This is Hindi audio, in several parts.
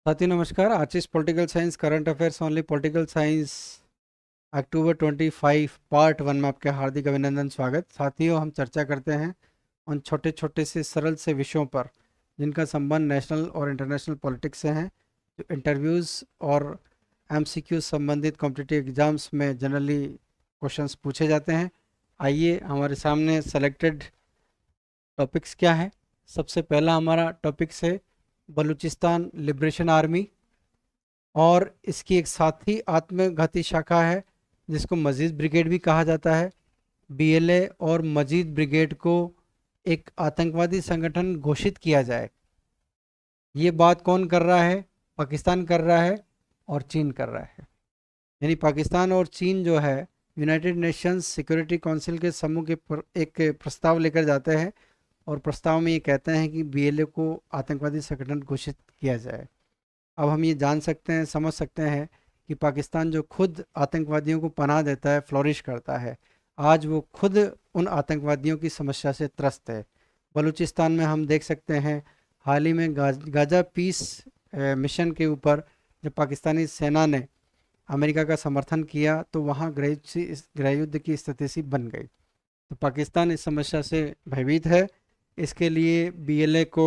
साथी नमस्कार। आज इस political science current affairs only political science October 25 part 1 में आपके हार्दिक अभिनंदन स्वागत। साथियों, हम चर्चा करते हैं उन छोटे छोटे से सरल से विषयों पर जिनका संबंध नेशनल और इंटरनेशनल पॉलिटिक्स से है, जो इंटरव्यूज़ और एमसीक्यू संबंधित कॉम्पिटिटिव एग्जाम्स में जनरली क्वेश्चंस पूछे जाते हैं। आइए, हमारे सामने सेलेक्टेड टॉपिक्स क्या है। सबसे पहला हमारा टॉपिक्स है बलूचिस्तान लिबरेशन आर्मी, और इसकी एक साथी आत्मघाती शाखा है जिसको मजीद ब्रिगेड भी कहा जाता है। बीएलए और मजीद ब्रिगेड को एक आतंकवादी संगठन घोषित किया जाए। ये बात कौन कर रहा है? पाकिस्तान कर रहा है और चीन कर रहा है। यानी पाकिस्तान और चीन जो है यूनाइटेड नेशंस सिक्योरिटी काउंसिल के समूह के एक प्रस्ताव लेकर जाते हैं, और प्रस्ताव में ये कहते हैं कि बीएलए को आतंकवादी संगठन घोषित किया जाए। अब हम ये जान सकते हैं, समझ सकते हैं कि पाकिस्तान जो खुद आतंकवादियों को पनाह देता है, फ्लोरिश करता है, आज वो खुद उन आतंकवादियों की समस्या से त्रस्त है। बलूचिस्तान में हम देख सकते हैं हाल ही में गाजा पीस मिशन के ऊपर जब पाकिस्तानी सेना ने अमेरिका का समर्थन किया तो वहाँ गृह युद्ध की स्थिति सी बन गई। तो पाकिस्तान इस समस्या से भयभीत है। इसके लिए बीएलए को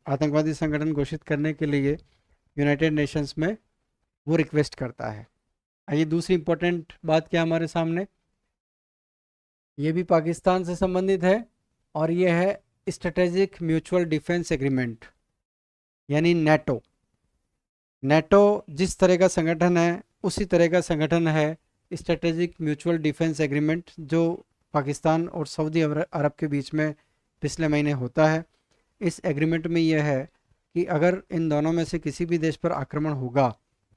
आतंकवादी संगठन घोषित करने के लिए यूनाइटेड नेशंस में वो रिक्वेस्ट करता है। आइए, दूसरी इंपॉर्टेंट बात क्या हमारे सामने, ये भी पाकिस्तान से संबंधित है, और ये है स्ट्रेटेजिक म्यूचुअल डिफेंस एग्रीमेंट यानी नेटो। नेटो जिस तरह का संगठन है उसी तरह का संगठन है स्ट्रेटेजिक म्यूचुअल डिफेंस एग्रीमेंट, जो पाकिस्तान और सऊदी अरब के बीच में पिछले महीने होता है। इस एग्रीमेंट में यह है कि अगर इन दोनों में से किसी भी देश पर आक्रमण होगा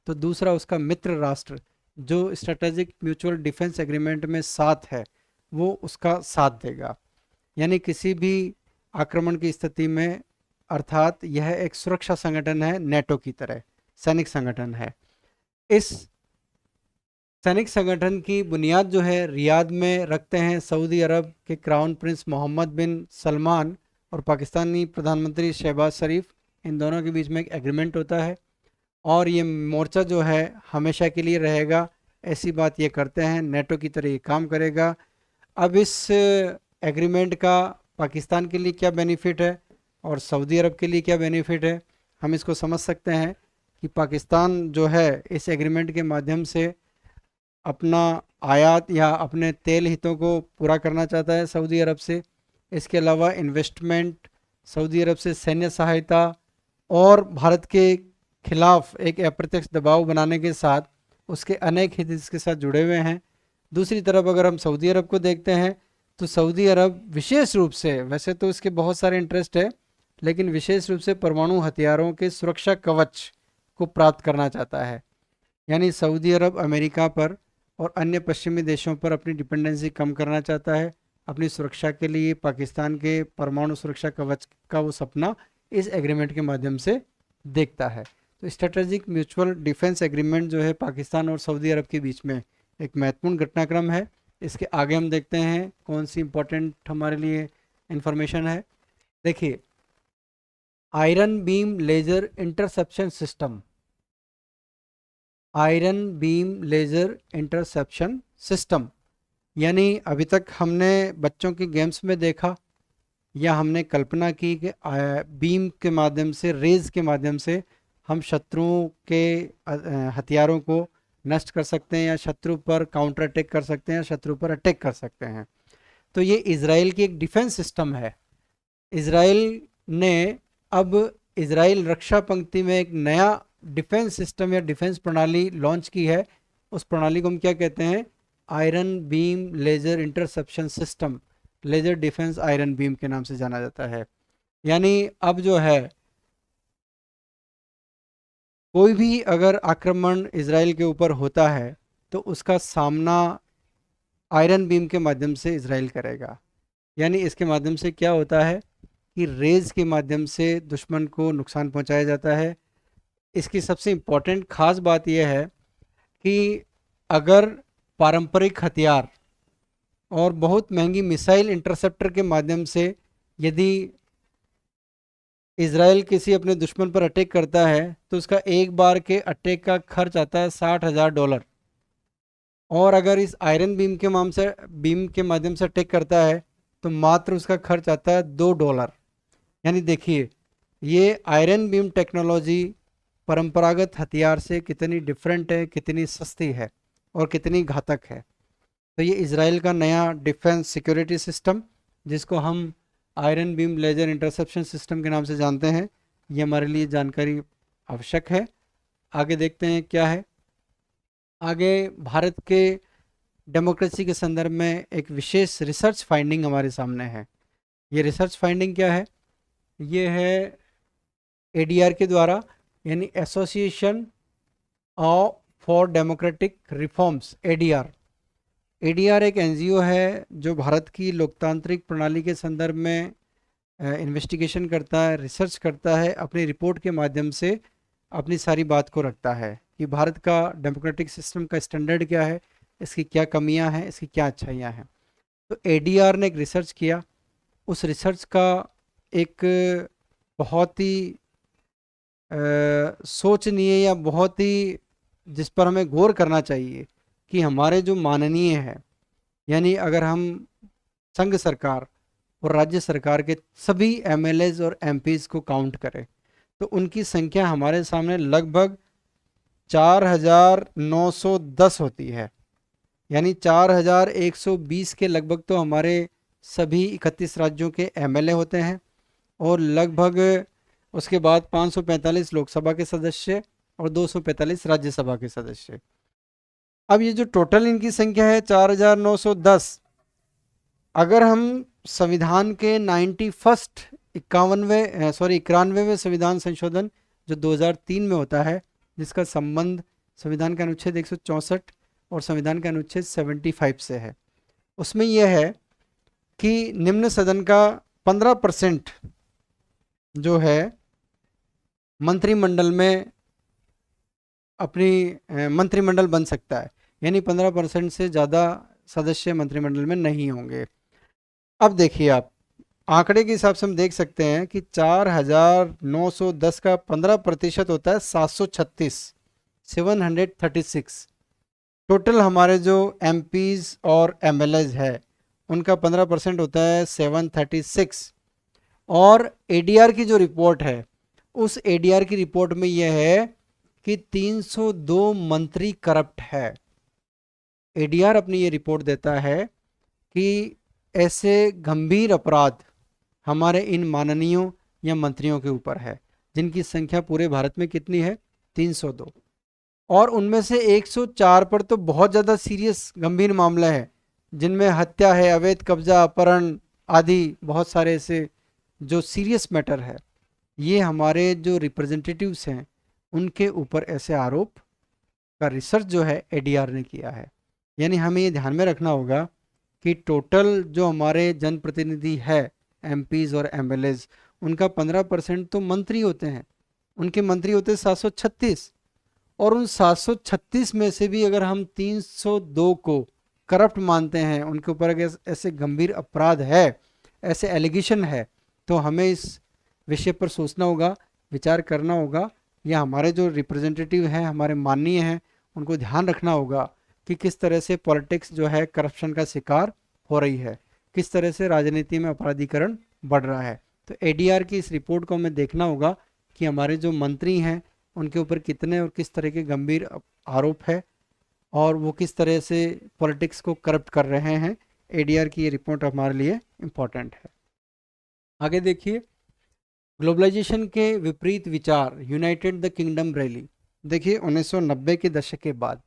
तो दूसरा उसका मित्र राष्ट्र जो स्ट्रेटेजिक म्यूचुअल डिफेंस एग्रीमेंट में साथ है वो उसका साथ देगा। यानी किसी भी आक्रमण की स्थिति में, अर्थात यह एक सुरक्षा संगठन है, नेटो की तरह सैनिक संगठन है। इस सैनिक संगठन की बुनियाद जो है रियाद में रखते हैं सऊदी अरब के क्राउन प्रिंस मोहम्मद बिन सलमान और पाकिस्तानी प्रधानमंत्री शहबाज शरीफ। इन दोनों के बीच में एक एग्रीमेंट होता है और ये मोर्चा जो है हमेशा के लिए रहेगा, ऐसी बात ये करते हैं। नेटो की तरह ये काम करेगा। अब इस एग्रीमेंट का पाकिस्तान के लिए क्या बेनिफिट है और सऊदी अरब के लिए क्या बेनिफिट है, हम इसको समझ सकते हैं कि पाकिस्तान जो है इस एग्रीमेंट के माध्यम से अपना आयात या अपने तेल हितों को पूरा करना चाहता है सऊदी अरब से। इसके अलावा इन्वेस्टमेंट, सऊदी अरब से सैन्य सहायता और भारत के खिलाफ एक अप्रत्यक्ष दबाव बनाने के साथ उसके अनेक हित इसके साथ जुड़े हुए हैं। दूसरी तरफ अगर हम सऊदी अरब को देखते हैं तो सऊदी अरब विशेष रूप से, वैसे तो इसके बहुत सारे इंटरेस्ट है, लेकिन विशेष रूप से परमाणु हथियारों के सुरक्षा कवच को प्राप्त करना चाहता है। यानी सऊदी अरब अमेरिका पर और अन्य पश्चिमी देशों पर अपनी डिपेंडेंसी कम करना चाहता है। अपनी सुरक्षा के लिए पाकिस्तान के परमाणु सुरक्षा कवच का वो सपना इस एग्रीमेंट के माध्यम से देखता है। तो स्ट्रेटेजिक म्यूचुअल डिफेंस एग्रीमेंट जो है पाकिस्तान और सऊदी अरब के बीच में एक महत्वपूर्ण घटनाक्रम है। इसके आगे हम देखते हैं कौन सी इंपॉर्टेंट हमारे लिए इंफॉर्मेशन है। देखिए, Iron Beam laser interception system, Iron Beam laser interception system, यानी अभी तक हमने बच्चों की गेम्स में देखा या हमने कल्पना की कि बीम के माध्यम से, रेज के माध्यम से हम शत्रुओं के हथियारों को नष्ट कर सकते हैं या शत्रु पर काउंटर अटैक कर सकते हैं या शत्रु पर अटैक कर सकते हैं। तो ये इज़राइल की एक डिफेंस सिस्टम है। इज़राइल ने अब इज़राइल रक्षा पंक्ति में एक नया डिफेंस सिस्टम या डिफेंस प्रणाली लॉन्च की है। उस प्रणाली को हम क्या कहते हैं? Iron Beam laser interception system, laser defence Iron Beam के नाम से जाना जाता है। यानी अब जो है कोई भी अगर आक्रमण इज़राइल के ऊपर होता है तो उसका सामना आयरन बीम के माध्यम से इज़राइल करेगा। यानी इसके माध्यम से क्या होता है कि रेज के माध्यम से दुश्मन को नुकसान पहुंचाया जाता है। इसकी सबसे इम्पोर्टेंट खास बात यह है कि अगर पारंपरिक हथियार और बहुत महंगी मिसाइल इंटरसेप्टर के माध्यम से यदि इसराइल किसी अपने दुश्मन पर अटैक करता है तो उसका एक बार के अटैक का खर्च आता है $60,000। और अगर इस आयरन बीम के माध्यम से अटैक करता है तो मात्र उसका खर्च आता है $2। यानी देखिए, ये आयरन बीम टेक्नोलॉजी परंपरागत हथियार से कितनी डिफरेंट है, कितनी सस्ती है और कितनी घातक है। तो ये इसराइल का नया डिफेंस सिक्योरिटी सिस्टम, जिसको हम Iron Beam laser interception system के नाम से जानते हैं, ये हमारे लिए जानकारी आवश्यक है। आगे देखते हैं क्या है। आगे भारत के डेमोक्रेसी के संदर्भ में एक विशेष रिसर्च फाइंडिंग हमारे सामने है। ये रिसर्च फाइंडिंग क्या है? ये है एडीआर के द्वारा, यानी association of for democratic reforms, ADR. ADR एक एनजीओ है जो भारत की लोकतांत्रिक प्रणाली के संदर्भ में इन्वेस्टिगेशन करता है, रिसर्च करता है, अपनी रिपोर्ट के माध्यम से अपनी सारी बात को रखता है कि भारत का डेमोक्रेटिक सिस्टम का स्टैंडर्ड क्या है, इसकी क्या कमियां हैं, इसकी क्या अच्छाइयां हैं। तो एडीआर ने एक रिसर्च किया। उस रिसर्च का एक बहुत ही सोचनीय या बहुत ही जिस पर हमें गौर करना चाहिए कि हमारे जो माननीय है, यानी अगर हम संघ सरकार और राज्य सरकार के सभी एमएलएज और एमपीज को काउंट करें तो उनकी संख्या हमारे सामने लगभग 4,910 होती है। यानी 4,120 के लगभग तो हमारे सभी 31 राज्यों के एमएलए होते हैं और लगभग उसके बाद 545 लोकसभा के सदस्य और 245 राज्यसभा के सदस्य। अब ये जो टोटल इनकी संख्या है 4,910, अगर हम संविधान के 91वें संविधान संशोधन जो 2003 में होता है, जिसका संबंध संविधान का अनुच्छेद 164 और संविधान का अनुच्छेद 75 से है, उसमें यह है कि निम्न सदन का 15% जो है मंत्रिमंडल में मंत्रिमंडल बन सकता है। यानी 15% से ज़्यादा सदस्य मंत्रिमंडल में नहीं होंगे। अब देखिए, आप आंकड़े के हिसाब से हम देख सकते हैं कि 4,910 का 15% होता है 736। टोटल हमारे जो एमपीज और एमएलएज है उनका 15% होता है 736। और एडीआर की जो रिपोर्ट है, उस एडीआर की रिपोर्ट में यह है कि 302 मंत्री करप्ट है। एडीआर अपनी ये रिपोर्ट देता है कि ऐसे गंभीर अपराध हमारे इन माननीयों या मंत्रियों के ऊपर है, जिनकी संख्या पूरे भारत में कितनी है? 302। और उनमें से 104 पर तो बहुत ज़्यादा सीरियस गंभीर मामला है, जिनमें हत्या है, अवैध कब्जा, अपहरण आदि बहुत सारे ऐसे जो सीरियस मैटर है। ये हमारे जो रिप्रेजेंटेटिव्स हैं उनके ऊपर ऐसे आरोप का रिसर्च जो है एडीआर ने किया है। यानी हमें ये ध्यान में रखना होगा कि टोटल जो हमारे जनप्रतिनिधि है, एमपीज और एमएलएज, उनका 15% तो मंत्री होते हैं। उनके मंत्री होते हैं 736। और उन 736 में से भी अगर हम 302 को करप्ट मानते हैं, उनके ऊपर अगर ऐसे गंभीर अपराध है, ऐसे एलिगेशन है, तो हमें इस विषय पर सोचना होगा, विचार करना होगा, या हमारे जो रिप्रेजेंटेटिव हैं, हमारे माननीय हैं, उनको ध्यान रखना होगा कि किस तरह से पॉलिटिक्स जो है करप्शन का शिकार हो रही है, किस तरह से राजनीति में अपराधीकरण बढ़ रहा है। तो एडीआर की इस रिपोर्ट को हमें देखना होगा कि हमारे जो मंत्री हैं उनके ऊपर कितने और किस तरह के गंभीर आरोप है और वो किस तरह से पॉलिटिक्स को करप्ट कर रहे हैं। एडीआर की ये रिपोर्ट हमारे लिए इम्पोर्टेंट है। आगे देखिए, ग्लोबलाइजेशन के विपरीत विचार, यूनाइटेड द किंगडम रैली। देखिए, 1990 के दशक के बाद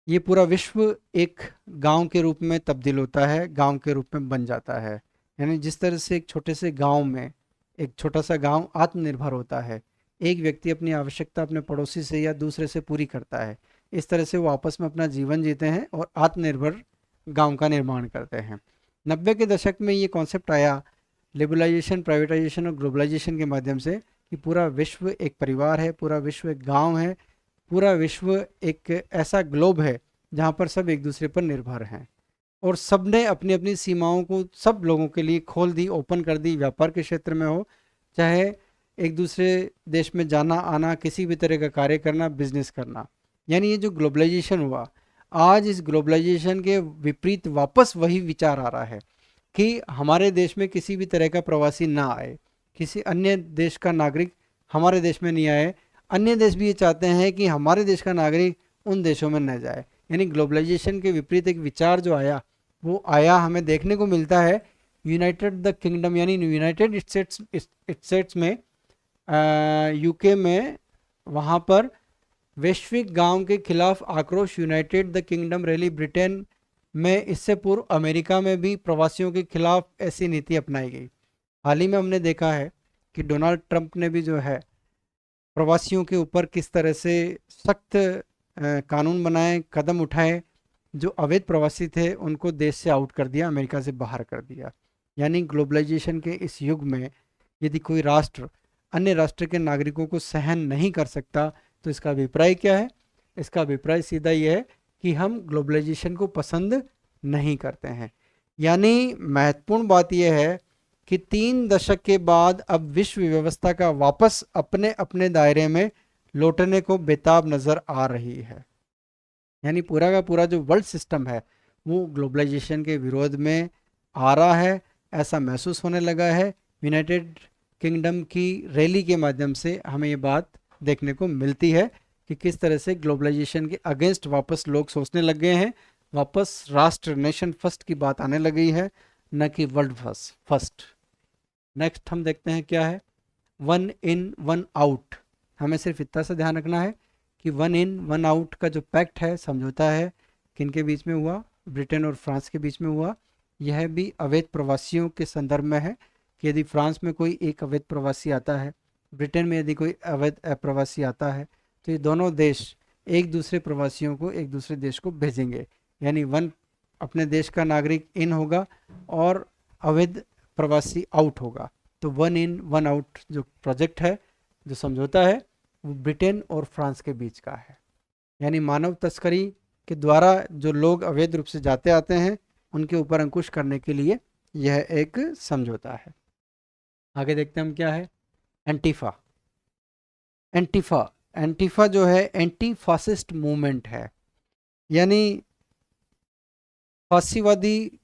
ये पूरा विश्व एक गांव के रूप में तब्दील होता है, गांव के रूप में बन जाता है। यानी जिस तरह से एक छोटे से गांव में एक छोटा सा गांव आत्मनिर्भर होता है, एक व्यक्ति अपनी आवश्यकता अपने पड़ोसी से या दूसरे से पूरी करता है, इस तरह से वो आपस में अपना जीवन जीते हैं और आत्मनिर्भर गांव का निर्माण करते हैं। 90 के दशक में ये कॉन्सेप्ट आया लिबरलाइजेशन, प्राइवेटाइजेशन और ग्लोबलाइजेशन के माध्यम से कि पूरा विश्व एक परिवार है, पूरा विश्व एक गांव है, पूरा विश्व एक ऐसा ग्लोब है जहां पर सब एक दूसरे पर निर्भर हैं और सब ने अपनी अपनी सीमाओं को सब लोगों के लिए खोल दी, ओपन कर दी, व्यापार के क्षेत्र में हो, चाहे एक दूसरे देश में जाना आना, किसी भी तरह का कार्य करना, बिजनेस करना। यानी ये जो ग्लोबलाइजेशन हुआ, आज इस ग्लोबलाइजेशन के विपरीत वापस वही विचार आ रहा है कि हमारे देश में किसी भी तरह का प्रवासी ना आए, किसी अन्य देश का नागरिक हमारे देश में नहीं आए। अन्य देश भी ये चाहते हैं कि हमारे देश का नागरिक उन देशों में न जाए। यानी ग्लोबलाइजेशन के विपरीत एक विचार जो आया, वो आया हमें देखने को मिलता है यूनाइटेड द किंगडम, यानी यूनाइटेड स्टेट्स में, यूके में। वहाँ पर वैश्विक गांव के खिलाफ आक्रोश, United the kingdom rally. Britain में इससे पूर्व अमेरिका में भी प्रवासियों के खिलाफ ऐसी नीति अपनाई गई। हाल ही में हमने देखा है कि डोनाल्ड ट्रंप ने भी जो है प्रवासियों के ऊपर किस तरह से सख्त कानून बनाए, कदम उठाए। जो अवैध प्रवासी थे उनको देश से आउट कर दिया, अमेरिका से बाहर कर दिया। यानी ग्लोबलाइजेशन के इस युग में यदि कोई राष्ट्र अन्य राष्ट्र के नागरिकों को सहन नहीं कर सकता, तो इसका अभिप्राय क्या है? इसका अभिप्राय सीधा यह है कि हम ग्लोबलाइजेशन को पसंद नहीं करते हैं। यानी महत्वपूर्ण बात यह है कि 3 दशक के बाद अब विश्व व्यवस्था का वापस अपने अपने दायरे में लौटने को बेताब नजर आ रही है। यानी पूरा का पूरा जो वर्ल्ड सिस्टम है वो ग्लोबलाइजेशन के विरोध में आ रहा है, ऐसा महसूस होने लगा है। यूनाइटेड किंगडम की रैली के माध्यम से हमें ये बात देखने को मिलती है कि किस तरह से ग्लोबलाइजेशन के अगेंस्ट वापस लोग सोचने लग गए हैं। वापस राष्ट्र, नेशन फर्स्ट की बात आने लगी है, न कि वर्ल्ड फर्स्ट। नेक्स्ट हम देखते हैं क्या है, 1 इन 1 आउट। हमें सिर्फ इतना सा ध्यान रखना है कि 1 इन 1 आउट का जो पैक्ट है, समझौता है, किन के बीच में हुआ? ब्रिटेन और फ्रांस के बीच में हुआ। यह भी अवैध प्रवासियों के संदर्भ में है कि यदि फ्रांस में कोई एक अवैध प्रवासी आता है, ब्रिटेन में यदि कोई अवैध प्रवासी आता है, तो ये दोनों देश एक दूसरे प्रवासियों को एक दूसरे देश को भेजेंगे। यानी वन अपने देश का नागरिक इन होगा और अवैध प्रवासी आउट होगा। तो 1 इन 1 आउट जो प्रोजेक्ट है, जो समझौता है, वो ब्रिटेन और फ्रांस के बीच का है। यानी मानव तस्करी के द्वारा जो लोग अवैध रूप से जाते आते हैं उनके ऊपर अंकुश करने के लिए यह एक समझौता है। आगे देखते हैं हम क्या है, एंटीफा। एंटीफा एंटीफा जो है एंटी फासिस्ट मूवमेंट है। यानी फासीवादी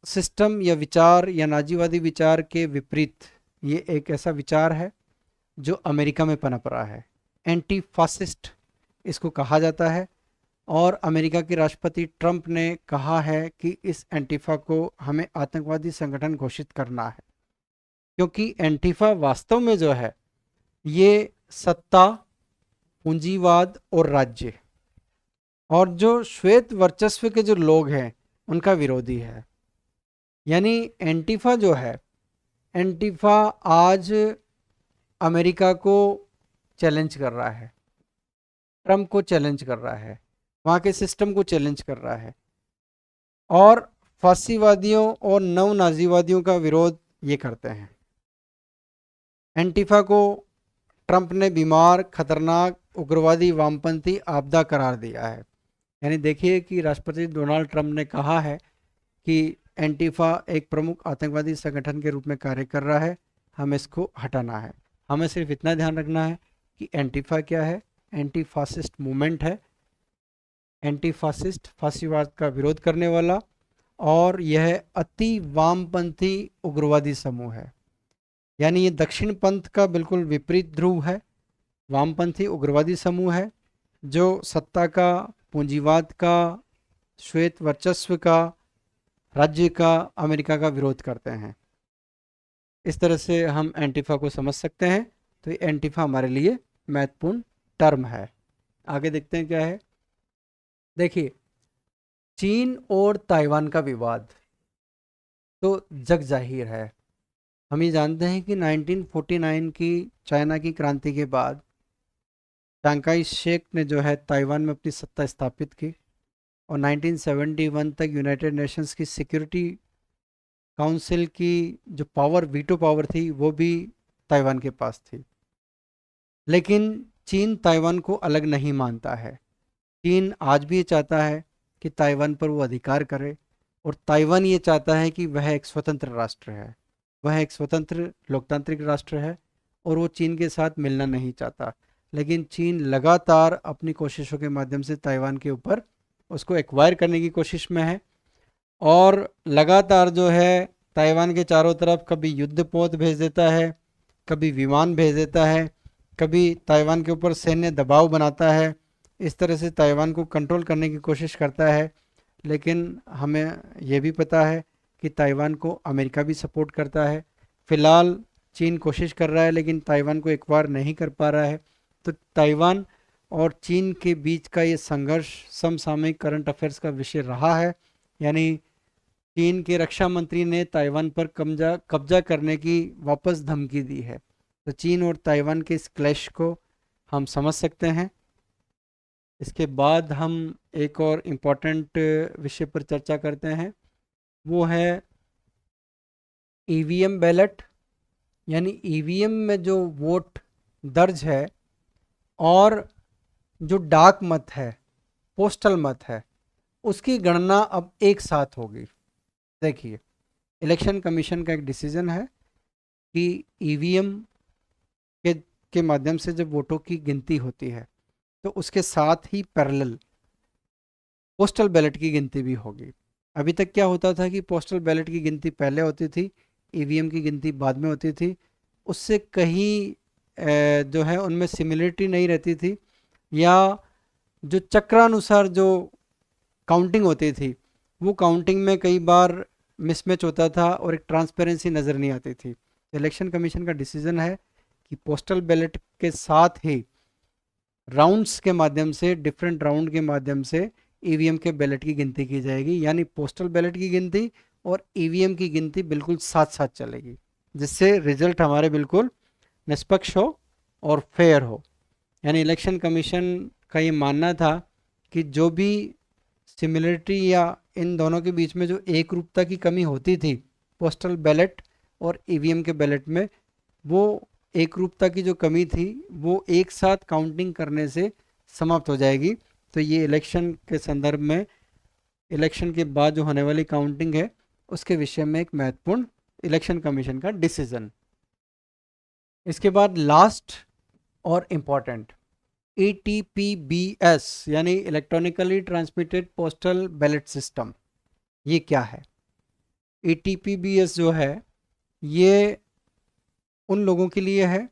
सिस्टम या विचार या नाजीवादी विचार के विपरीत ये एक ऐसा विचार है जो अमेरिका में पनप रहा है। एंटी फासिस्ट इसको कहा जाता है और अमेरिका के राष्ट्रपति ट्रंप ने कहा है कि इस एंटीफा को हमें आतंकवादी संगठन घोषित करना है, क्योंकि एंटीफा वास्तव में जो है ये सत्ता, पूंजीवाद और राज्य और जो श्वेत वर्चस्व के जो लोग हैं उनका विरोधी है। यानी एंटीफा जो है, एंटीफा आज अमेरिका को चैलेंज कर रहा है, ट्रंप को चैलेंज कर रहा है, वहाँ के सिस्टम को चैलेंज कर रहा है और फासीवादियों और नव नाजीवादियों का विरोध ये करते हैं। एंटीफा को ट्रंप ने बीमार, खतरनाक, उग्रवादी, वामपंथी आपदा करार दिया है। यानी देखिए कि राष्ट्रपति डोनाल्ड ट्रंप ने कहा है कि एंटीफा एक प्रमुख आतंकवादी संगठन के रूप में कार्य कर रहा है, हमें इसको हटाना है। हमें सिर्फ इतना ध्यान रखना है कि एंटीफा क्या है? एंटी फासिस्ट मूवमेंट है, एंटी फासिस्ट, फासीवाद का विरोध करने वाला, और यह अति वामपंथी उग्रवादी समूह है। यानी ये दक्षिण पंथ का बिल्कुल विपरीत ध्रुव है, वामपंथी उग्रवादी समूह है जो सत्ता का, पूंजीवाद का, श्वेत वर्चस्व का, राज्य का, अमेरिका का विरोध करते हैं। इस तरह से हम एंटीफा को समझ सकते हैं। तो ये एंटीफा हमारे लिए महत्वपूर्ण टर्म है। आगे देखते हैं क्या है। देखिए, चीन और ताइवान का विवाद तो जग जाहिर है। हम ये जानते हैं कि 1949 की चाइना की क्रांति के बाद चांग शेक ने जो है ताइवान में अपनी सत्ता स्थापित की और 1971 तक यूनाइटेड नेशंस की सिक्योरिटी काउंसिल की जो पावर, वीटो पावर थी, वो भी ताइवान के पास थी। लेकिन चीन ताइवान को अलग नहीं मानता है। चीन आज भी ये चाहता है कि ताइवान पर वो अधिकार करे और ताइवान ये चाहता है कि वह एक स्वतंत्र राष्ट्र है, वह एक स्वतंत्र लोकतांत्रिक राष्ट्र है और वो चीन के साथ मिलना नहीं चाहता। लेकिन चीन लगातार अपनी कोशिशों के माध्यम से ताइवान के ऊपर उसको एक्वायर करने की कोशिश में है, और लगातार जो है ताइवान के चारों तरफ कभी युद्धपोत भेज देता है, कभी विमान भेज देता है, कभी ताइवान के ऊपर सैन्य दबाव बनाता है। इस तरह से ताइवान को कंट्रोल करने की कोशिश करता है। लेकिन हमें ये भी पता है कि ताइवान को अमेरिका भी सपोर्ट करता है। फिलहाल चीन कोशिश कर रहा है लेकिन ताइवान को एक्वायर नहीं कर पा रहा है। तो ताइवान और चीन के बीच का ये संघर्ष समसामयिक करंट अफेयर्स का विषय रहा है। यानी चीन के रक्षा मंत्री ने ताइवान पर कब्जा कब्जा करने की वापस धमकी दी है। तो चीन और ताइवान के इस क्लैश को हम समझ सकते हैं। इसके बाद हम एक और इम्पोर्टेंट विषय पर चर्चा करते हैं, वो है ईवीएम बैलेट। यानी ईवीएम में जो वोट दर्ज है और जो डाक मत है, पोस्टल मत है, उसकी गणना अब एक साथ होगी। देखिए, इलेक्शन कमीशन का एक डिसीजन है कि ईवीएम के माध्यम से जब वोटों की गिनती होती है तो उसके साथ ही पैरेलल पोस्टल बैलेट की गिनती भी होगी। अभी तक क्या होता था कि पोस्टल बैलेट की गिनती पहले होती थी, ईवीएम की गिनती बाद में होती थी। उससे कहीं जो है उनमें सिमिलरिटी नहीं रहती थी, या जो चक्रानुसार जो काउंटिंग होती थी वो काउंटिंग में कई बार मिसमैच होता था और एक ट्रांसपेरेंसी नज़र नहीं आती थी। इलेक्शन कमीशन का डिसीजन है कि पोस्टल बैलेट के साथ ही राउंड्स के माध्यम से, डिफरेंट राउंड के माध्यम से ईवीएम के बैलेट की गिनती की जाएगी। यानी पोस्टल बैलेट की गिनती और ईवीएम की गिनती बिल्कुल साथ साथ चलेगी, जिससे रिजल्ट हमारे बिल्कुल निष्पक्ष हो और फेयर हो। यानी इलेक्शन कमीशन का ये मानना था कि जो भी सिमिलरिटी या इन दोनों के बीच में जो एक रूपता की कमी होती थी पोस्टल बैलेट और ईवीएम के बैलेट में, वो एक रूपता की जो कमी थी वो एक साथ काउंटिंग करने से समाप्त हो जाएगी। तो ये इलेक्शन के संदर्भ में, इलेक्शन के बाद जो होने वाली काउंटिंग है उसके विषय में एक महत्वपूर्ण इलेक्शन कमीशन का डिसीजन। इसके बाद लास्ट और इम्पॉर्टेंट ETPBS यानी electronically transmitted postal ballot system. ये क्या है? ETPBS जो है ये उन लोगों के लिए है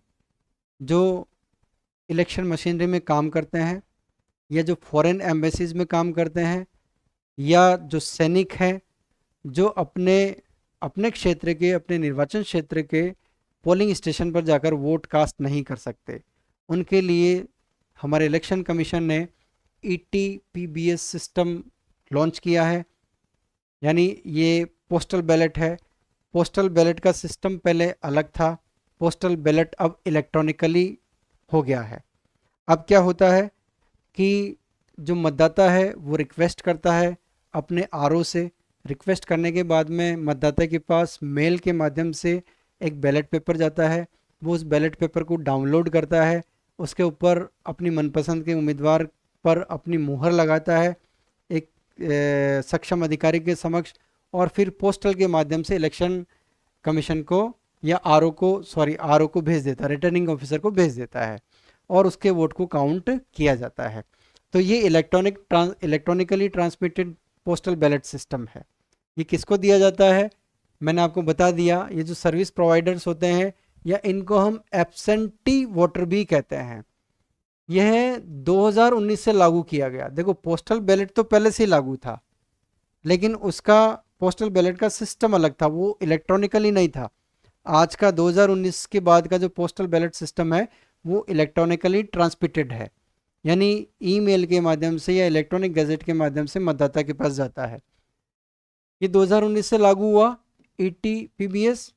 जो इलेक्शन मशीनरी में काम करते हैं, या जो फॉरेन एम्बेसीज में काम करते हैं, या जो सैनिक हैं जो अपने अपने क्षेत्र के, अपने निर्वाचन क्षेत्र के पोलिंग स्टेशन पर जाकर वोट कास्ट नहीं कर सकते। उनके लिए हमारे इलेक्शन कमीशन ने ETPBS सिस्टम लॉन्च किया है। यानी ये पोस्टल बैलेट है। पोस्टल बैलेट का सिस्टम पहले अलग था, पोस्टल बैलेट अब इलेक्ट्रॉनिकली हो गया है। अब क्या होता है कि जो मतदाता है वो रिक्वेस्ट करता है अपने RO से। रिक्वेस्ट करने के बाद में मतदाता के पास मेल के माध्यम से एक बैलेट पेपर जाता है। वो उस बैलेट पेपर को डाउनलोड करता है, उसके ऊपर अपनी मनपसंद के उम्मीदवार पर अपनी मुहर लगाता है एक सक्षम अधिकारी के समक्ष, और फिर पोस्टल के माध्यम से इलेक्शन कमीशन को या RO को भेज देता है, रिटर्निंग ऑफिसर को भेज देता है, और उसके वोट को काउंट किया जाता है। तो ये electronically transmitted postal ballot system है। ये किसको दिया जाता है? मैंने आपको बता दिया, ये जो सर्विस प्रोवाइडर्स होते हैं, या इनको हम एब्सेंटी वोटर भी कहते हैं। यह 2019 से लागू किया गया। देखो, पोस्टल बैलेट तो पहले से ही लागू था, लेकिन उसका पोस्टल बैलेट का सिस्टम अलग था, वो इलेक्ट्रॉनिकली नहीं था। आज का 2019 के बाद का जो पोस्टल बैलेट सिस्टम है वो इलेक्ट्रॉनिकली ट्रांसमिटेड है, यानी ईमेल के माध्यम से या इलेक्ट्रॉनिक गैजेट के माध्यम से मतदाता के पास जाता है। ये 2019 से लागू हुआ ETPBS।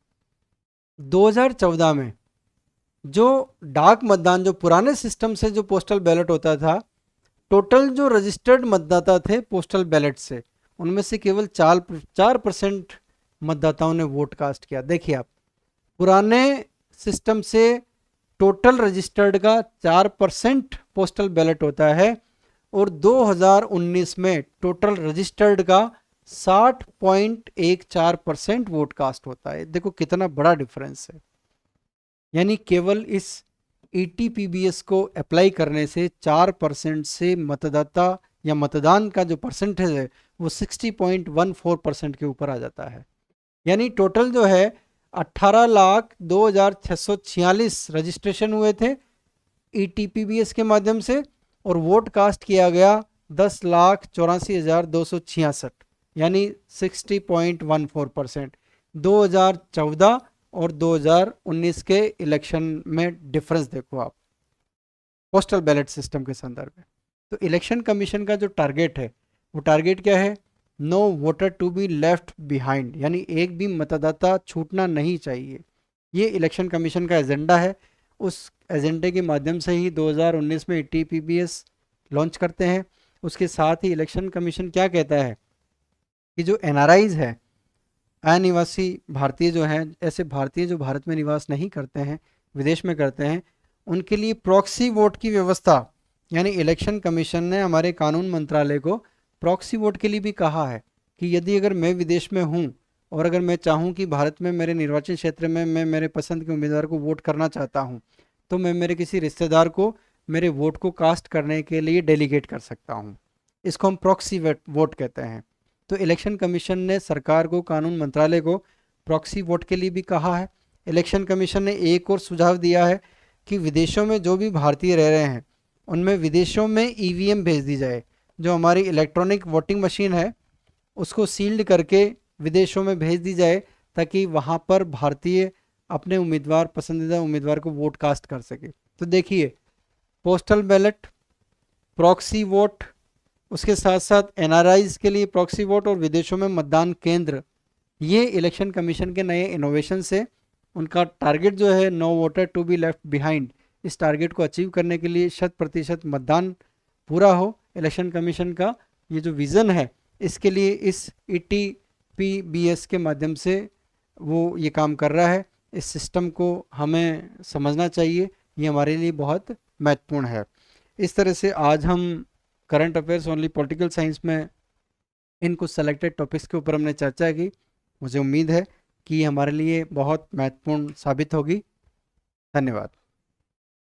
2014 में जो डाक मतदान, जो पुराने सिस्टम से जो पोस्टल बैलेट होता था, टोटल जो रजिस्टर्ड मतदाता थे पोस्टल बैलेट से, उनमें से केवल 4% मतदाताओं ने वोट कास्ट किया। देखिए आप, पुराने सिस्टम से टोटल रजिस्टर्ड का 4% पोस्टल बैलेट होता है, और 2019 में टोटल रजिस्टर्ड का 60.14% वोट कास्ट होता है। देखो कितना बड़ा डिफरेंस है। यानी केवल इस ETPBS को अप्लाई करने से 4% से मतदाता या मतदान का जो परसेंटेज है वो 60.14% के ऊपर आ जाता है। यानी टोटल जो है 18,02,646 रजिस्ट्रेशन हुए थे ETPBS के माध्यम से, और वोट कास्ट किया गया 10,84,266, यानी 60.14%। 2014 और 2019 के इलेक्शन में डिफरेंस देखो आप पोस्टल बैलेट सिस्टम के संदर्भ में। तो इलेक्शन कमीशन का जो टारगेट है वो टारगेट क्या है? No voter to be left behind, यानी एक भी मतदाता छूटना नहीं चाहिए। ये इलेक्शन कमीशन का एजेंडा है। उस एजेंडे के माध्यम से ही 2019 में ETPBS लॉन्च करते हैं। उसके साथ ही इलेक्शन कमीशन क्या कहता है कि जो NRIs है, अनिवासी भारतीय जो हैं, ऐसे भारतीय जो भारत में निवास नहीं करते हैं, विदेश में करते हैं, उनके लिए प्रॉक्सी वोट की व्यवस्था, यानी इलेक्शन कमीशन ने हमारे कानून मंत्रालय को प्रॉक्सी वोट के लिए भी कहा है कि यदि अगर मैं विदेश में हूँ और अगर मैं चाहूँ कि भारत में मेरे निर्वाचन क्षेत्र में मैं मेरे पसंद के उम्मीदवार को वोट करना चाहता हूँ, तो मैं मेरे किसी रिश्तेदार को मेरे वोट को कास्ट करने के लिए डेलीगेट कर सकता हूँ। इसको हम प्रॉक्सी वोट कहते हैं। तो इलेक्शन कमीशन ने सरकार को, कानून मंत्रालय को प्रॉक्सी वोट के लिए भी कहा है। इलेक्शन कमीशन ने एक और सुझाव दिया है कि विदेशों में जो भी भारतीय रह रहे हैं उनमें विदेशों में EVM भेज दी जाए। जो हमारी इलेक्ट्रॉनिक वोटिंग मशीन है उसको सील्ड करके विदेशों में भेज दी जाए, ताकि वहाँ पर भारतीय अपने उम्मीदवार, पसंदीदा उम्मीदवार को वोट कास्ट कर सके। तो देखिए, पोस्टल बैलेट, प्रॉक्सी वोट, उसके साथ साथ NRIs के लिए प्रॉक्सी वोट और विदेशों में मतदान केंद्र, ये इलेक्शन कमीशन के नए इनोवेशन से उनका टारगेट जो है no voter to be left behind, इस टारगेट को अचीव करने के लिए 100% मतदान पूरा हो, इलेक्शन कमीशन का ये जो विज़न है, इसके लिए इस ETPBS के माध्यम से वो ये काम कर रहा है। इस सिस्टम को हमें समझना चाहिए, ये हमारे लिए बहुत महत्वपूर्ण है। इस तरह से आज हम current affairs only political science में इन कुछ सेलेक्टेड टॉपिक्स के ऊपर हमने चर्चा की। मुझे उम्मीद है कि हमारे लिए बहुत महत्वपूर्ण साबित होगी। धन्यवाद।